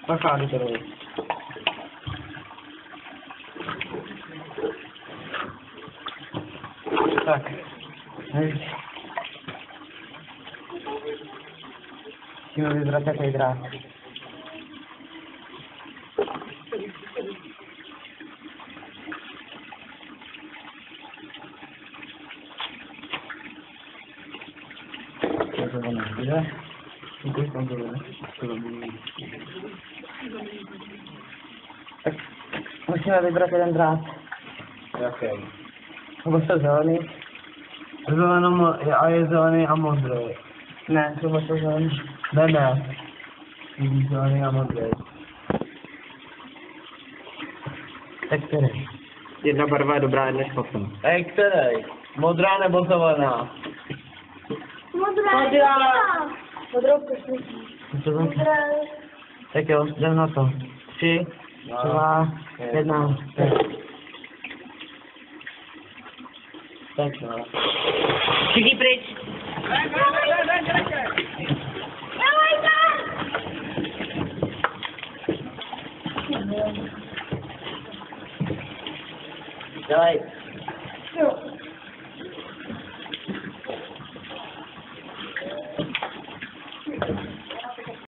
Pachá, to je. Tak. Musíme vybrat takový drát. To to nejde. Děkuji, tam to bude. Tak musíme vybrat jeden drát. Jaký? Nebo se zelený? A je zelený a modrý. Ne, třeba se zelený. Ne. Je zelený a modrý. Tak který? Jedna barva je dobrá, jedna špatná. Který? Modrá nebo zelená? Modrá. Modrou kosmičí. Co to? Modrá. Tak jo, jdem na to. 3, 2, 1. Tak jo. Všichni pryč! Dělej. Jo.